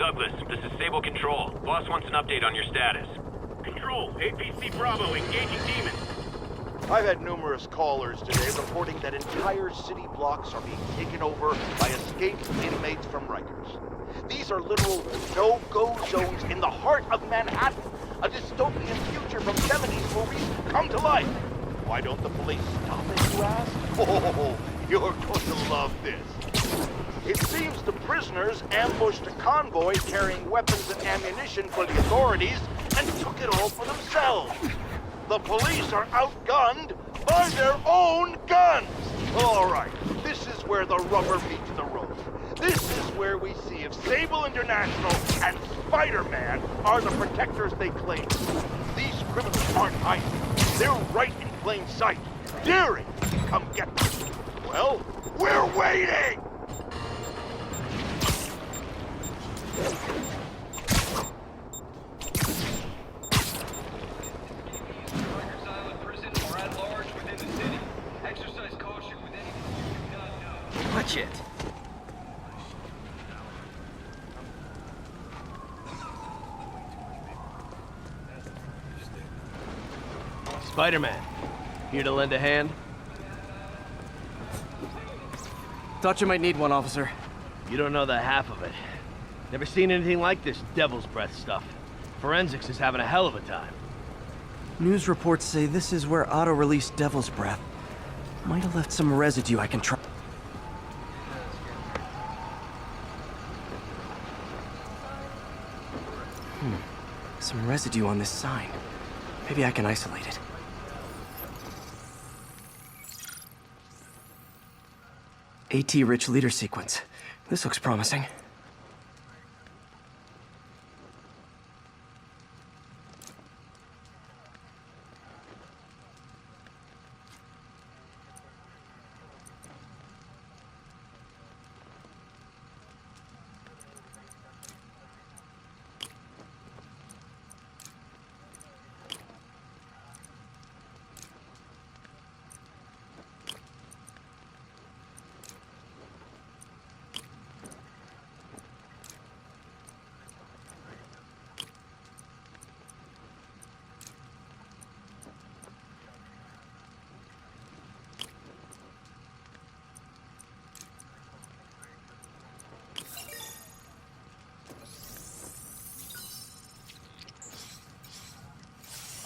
Douglas, this is Sable Control. Boss wants an update on your status. Control, APC Bravo, engaging demons. I've had numerous callers today reporting that entire city blocks are being taken over by escaped inmates from Rikers. These are literal no-go zones in the heart of Manhattan. A dystopian future from 70s movies come to life. Why don't the police stop it, you ask? Oh, you're going to love this. It seems the prisoners ambushed a convoy carrying weapons and ammunition for the authorities and took it all for themselves. The police are outgunned by their own guns! All right, this is where the rubber meets the road. This is where we see if Sable International and Spider-Man are the protectors they claim. These criminals aren't hiding. They're right in plain sight, daring to come get them. Well, we're waiting! Watch it. Spider-Man, here to lend a hand? Thought you might need one, officer. You don't know the half of it. Never seen anything like this devil's breath stuff. Forensics is having a hell of a time. News reports say this is where Otto released Devil's Breath. Might have left some residue I can try. Some residue on this sign. Maybe I can isolate it. AT-rich leader sequence. This looks promising.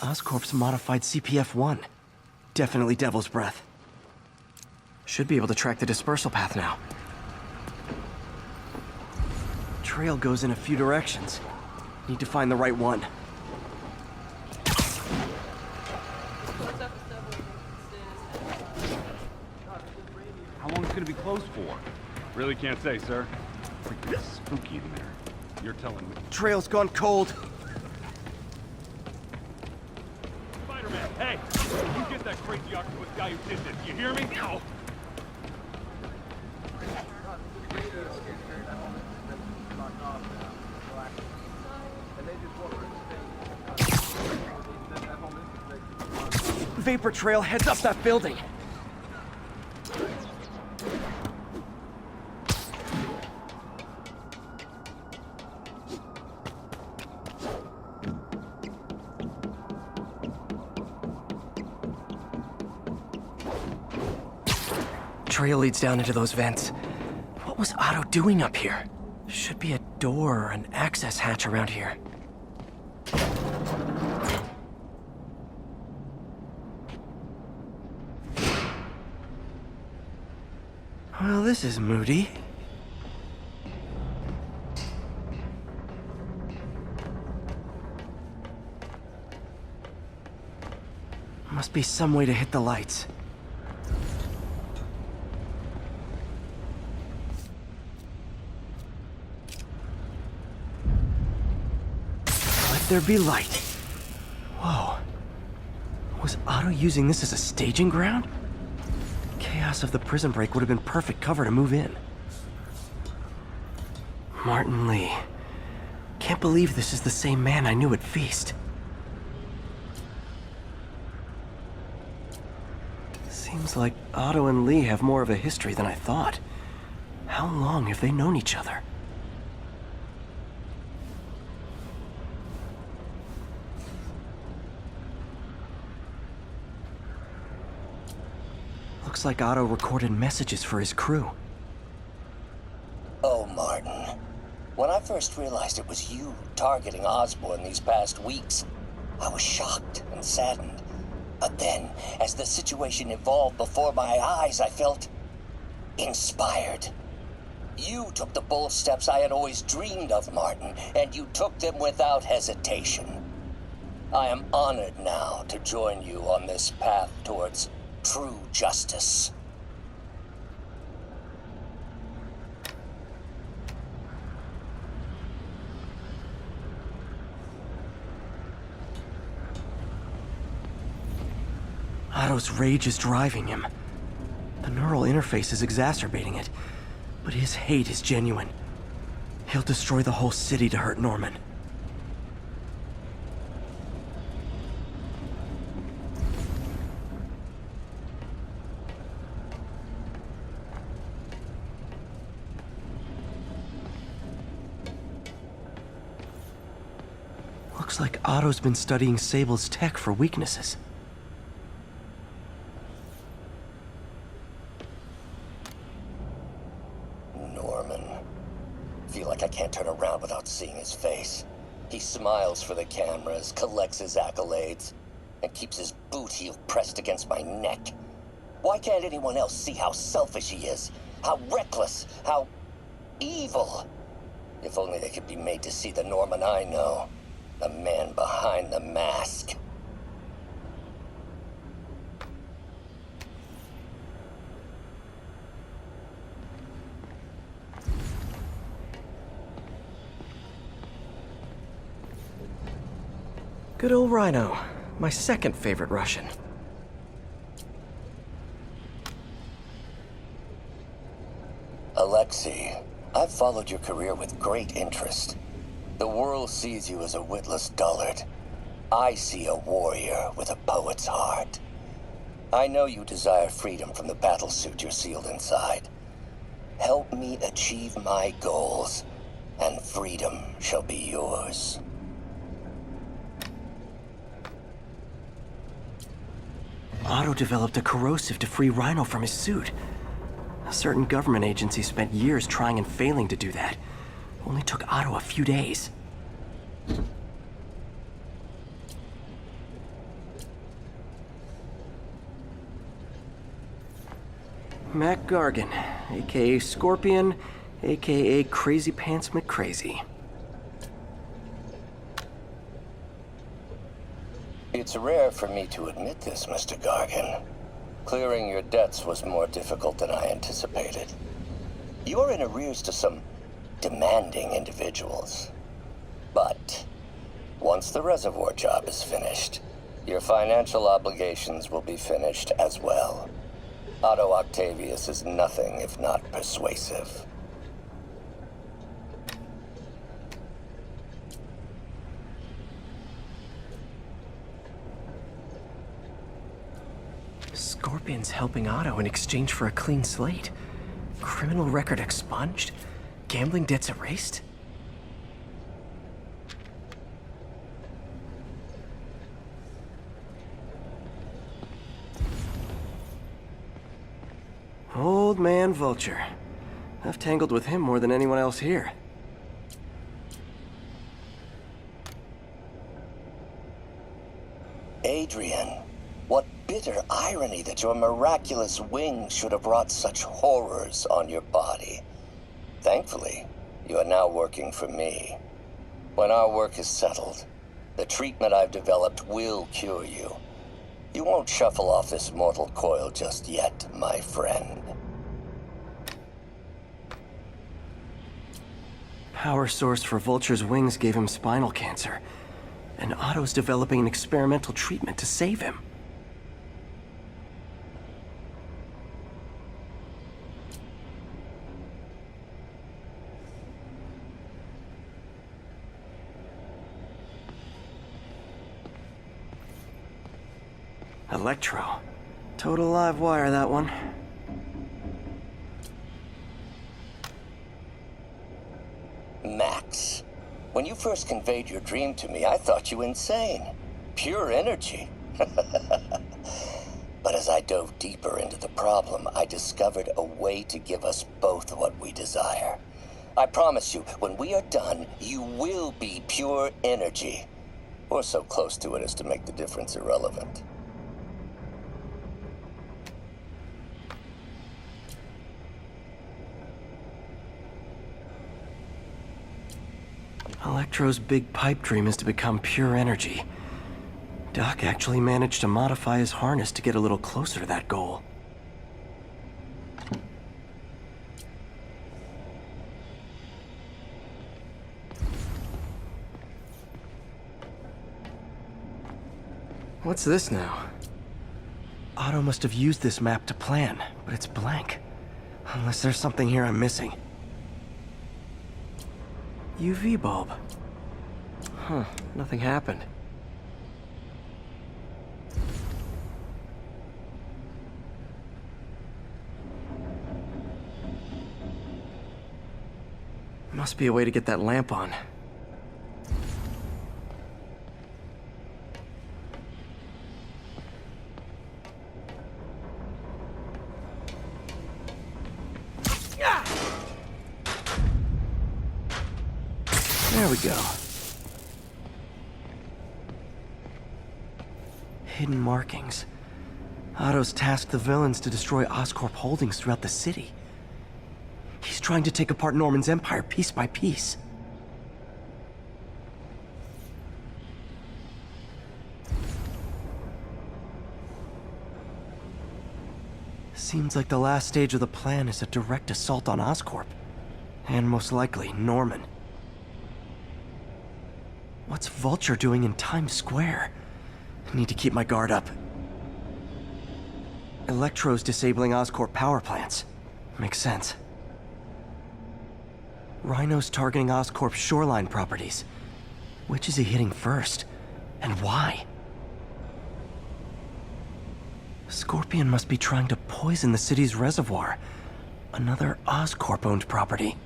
Oscorp's modified CPF-1. Definitely Devil's Breath. Should be able to track the dispersal path now. Trail goes in a few directions. Need to find the right one. How long is it gonna be closed for? Really can't say, sir. Freaking spooky in there. You're telling me. Trail's gone cold. Spider-Man, hey! You get that crazy octopus guy who did this, you hear me? No! Vapor trail heads up that building. Trail leads down into those vents. What was Otto doing up here? Should be a door or an access hatch around here. Well, this is moody. Must be some way to hit the lights. Let there be light. Whoa. Was Otto using this as a staging ground? Chaos of the prison break would have been perfect cover to move in. Martin Lee. Can't believe this is the same man I knew at Feast. Seems like Otto and Lee have more of a history than I thought. How long have they known each other? Looks like Otto recorded messages for his crew. Oh, Martin. When I first realized it was you targeting Osborn these past weeks, I was shocked and saddened. But then, as the situation evolved before my eyes, I felt inspired. You took the bold steps I had always dreamed of, Martin, and you took them without hesitation. I am honored now to join you on this path towards true justice. Otto's rage is driving him. The neural interface is exacerbating it, but his hate is genuine. He'll destroy the whole city to hurt Norman. Looks like Otto's been studying Sable's tech for weaknesses. I can't turn around without seeing his face. He smiles for the cameras, collects his accolades, and keeps his boot heel pressed against my neck. Why can't anyone else see how selfish he is? How reckless, how evil? If only they could be made to see the Norman I know. The man behind the mask. Good old Rhino, my second favorite Russian. Alexei, I've followed your career with great interest. The world sees you as a witless dullard. I see a warrior with a poet's heart. I know you desire freedom from the battlesuit you're sealed inside. Help me achieve my goals, and freedom shall be yours. Otto developed a corrosive to free Rhino from his suit. A certain government agency spent years trying and failing to do that. Only took Otto a few days. Mac Gargan, aka Scorpion, aka Crazy Pants McCrazy. It's rare for me to admit this, Mr. Gargan. Clearing your debts was more difficult than I anticipated. You're in arrears to some demanding individuals. But once the reservoir job is finished, your financial obligations will be finished as well. Otto Octavius is nothing if not persuasive. Scorpion's helping Otto in exchange for a clean slate. Criminal record expunged? Gambling debts erased? Old man Vulture. I've tangled with him more than anyone else here. Adrian, what bitter irony that your miraculous wings should have brought such horrors on your body. Thankfully, you are now working for me. When our work is settled, the treatment I've developed will cure you. You won't shuffle off this mortal coil just yet, my friend. Power source for Vulture's wings gave him spinal cancer, and Otto's developing an experimental treatment to save him. Electro. Total live wire, that one. Max, when you first conveyed your dream to me, I thought you insane. Pure energy. But as I dove deeper into the problem, I discovered a way to give us both what we desire. I promise you, when we are done, you will be pure energy. Or so close to it as to make the difference irrelevant. Electro's big pipe dream is to become pure energy. Doc actually managed to modify his harness to get a little closer to that goal. What's this now? Otto must have used this map to plan, but it's blank. Unless there's something here I'm missing. UV bulb. Huh, nothing happened. Must be a way to get that lamp on. There we go. Hidden markings. Otto's tasked the villains to destroy Oscorp holdings throughout the city. He's trying to take apart Norman's empire piece by piece. Seems like the last stage of the plan is a direct assault on Oscorp. And most likely, Norman. What's Vulture doing in Times Square? I need to keep my guard up. Electro's disabling Oscorp power plants. Makes sense. Rhino's targeting Oscorp's shoreline properties. Which is he hitting first? And why? Scorpion must be trying to poison the city's reservoir. Another Oscorp-owned property.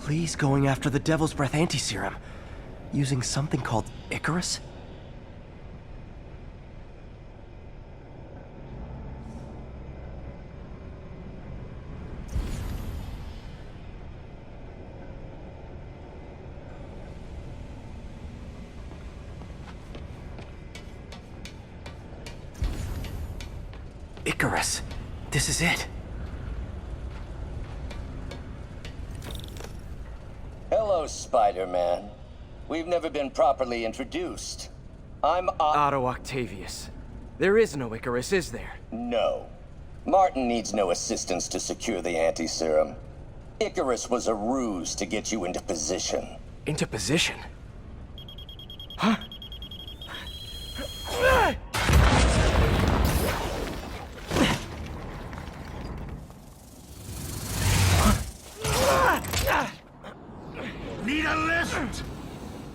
Lee's going after the Devil's Breath anti-serum, using something called Icarus? Icarus. This is it. Hello, Spider-Man. We've never been properly introduced. I'm Otto Octavius. There is no Icarus, is there? No. Martin needs no assistance to secure the anti-serum. Icarus was a ruse to get you into position. Into position? Huh? Need a lift?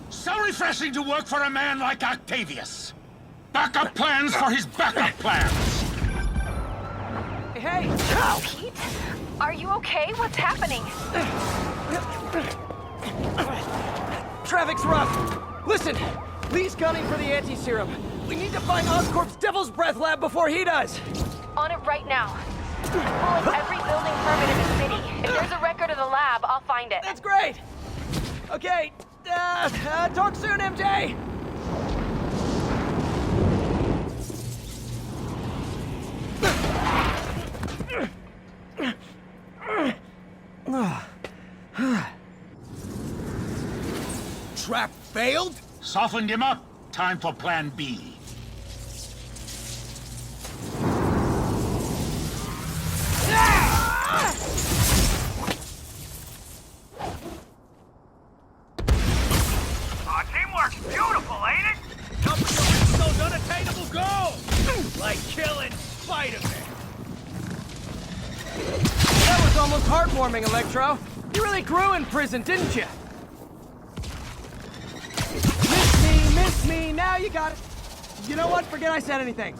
So refreshing to work for a man like Octavius. Backup plans for his backup plans. Hey! Pete? Are you okay? What's happening? Traffic's rough. Listen, Lee's gunning for the anti-serum. We need to find Oscorp's Devil's Breath lab before he does. On it right now. Pulling every building permit in the city. If there's a record of the lab, I'll find it. That's great! Okay, talk soon, MJ! Trap failed? Softened him up. Time for plan B. Teamwork's beautiful, ain't it? Helping to reach those unattainable goals! Like killing Spiderman. That was almost heartwarming, Electro. You really grew in prison, didn't you? Miss me, now you got it. You know what? Forget I said anything.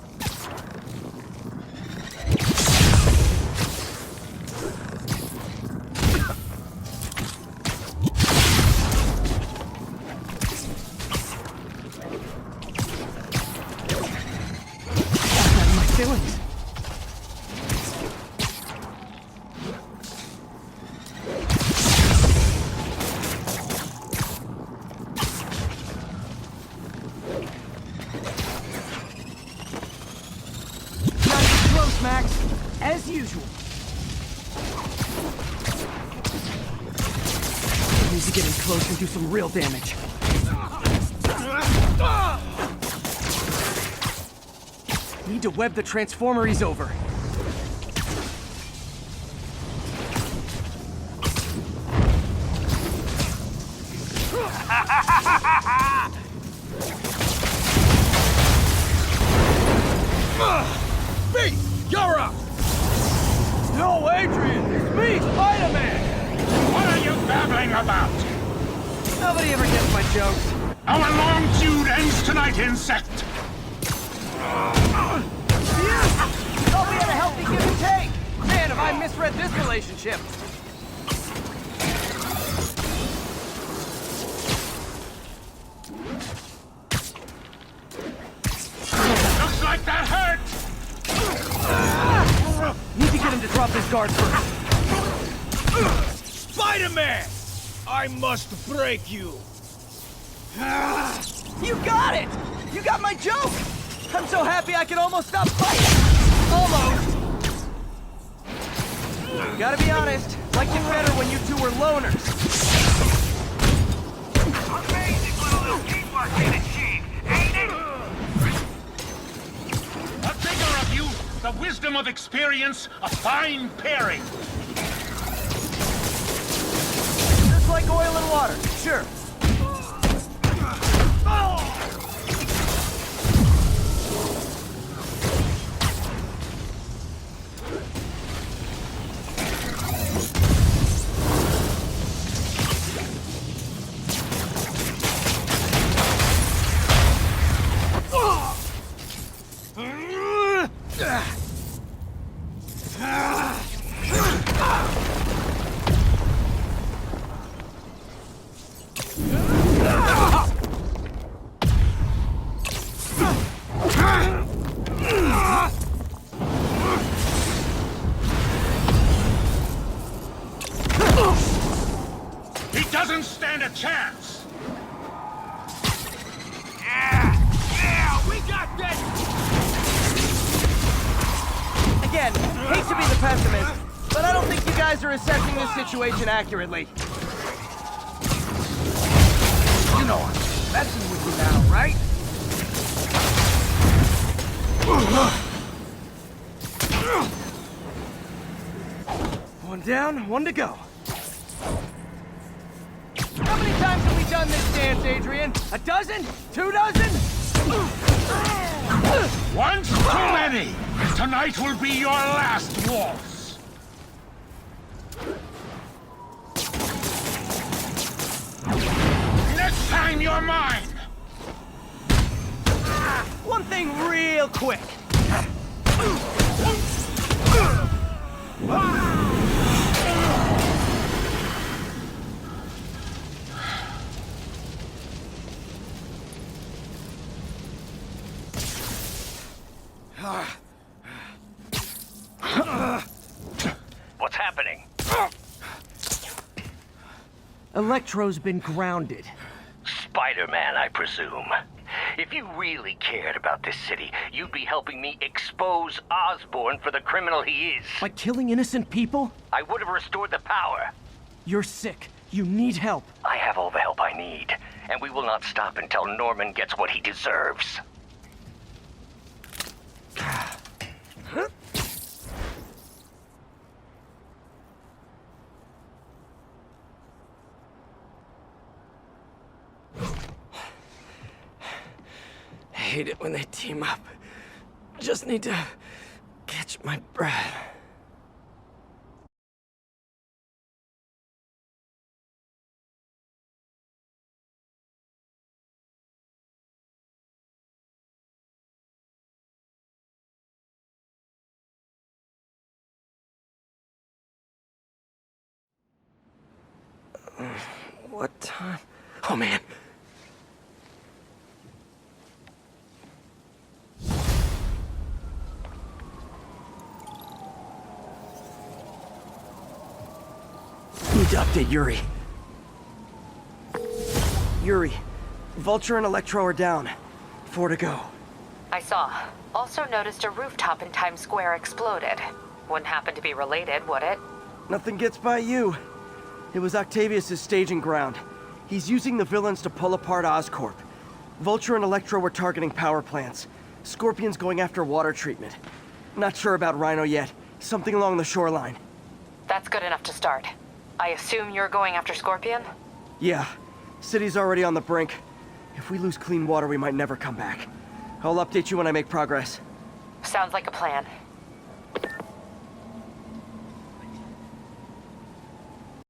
to get in close and do some real damage. Need to web the transformer he's over. Me! You're up! No, Adrian! It's me, Spider-Man! What are you babbling about? Nobody ever gets my jokes. Our long feud ends tonight, insect! Thought we had a healthy give and take! Man, have I misread this relationship! Looks like that hurt! Need to get him to drop his guard first. Spider-Man! I must break you! You got it! You got my joke! I'm so happy I can almost stop fighting! Almost! Gotta be honest, liked it better when you two were loners. Amazing what a little teamwork can achieve, ain't it? The vigor of youth, the wisdom of experience, a fine pairing. Just like oil and water, sure. He doesn't stand a chance! Yeah, we got this! Again, hate to be the pessimist, but I don't think you guys are assessing this situation accurately. You know I'm messing with you now, right? One down, one to go. How many times have we done this dance, Adrian? A dozen? 2 dozen? Once too many! Tonight will be your last waltz! Next time you're mine! One thing real quick. What's happening? Electro's been grounded. Spider-Man, I presume. If you really cared about this city, you'd be helping me expose Osborn for the criminal he is. By killing innocent people? I would have restored the power. You're sick. You need help. I have all the help I need, and we will not stop until Norman gets what he deserves. Hate it when they team up. Just need to catch my breath. What time? Oh man. Need to update Yuri. Yuri, Vulture and Electro are down. 4 to go. I saw. Also noticed a rooftop in Times Square exploded. Wouldn't happen to be related, would it? Nothing gets by you. It was Octavius' staging ground. He's using the villains to pull apart Oscorp. Vulture and Electro were targeting power plants. Scorpion's going after water treatment. Not sure about Rhino yet. Something along the shoreline. That's good enough to start. I assume you're going after Scorpion? Yeah. City's already on the brink. If we lose clean water, we might never come back. I'll update you when I make progress. Sounds like a plan.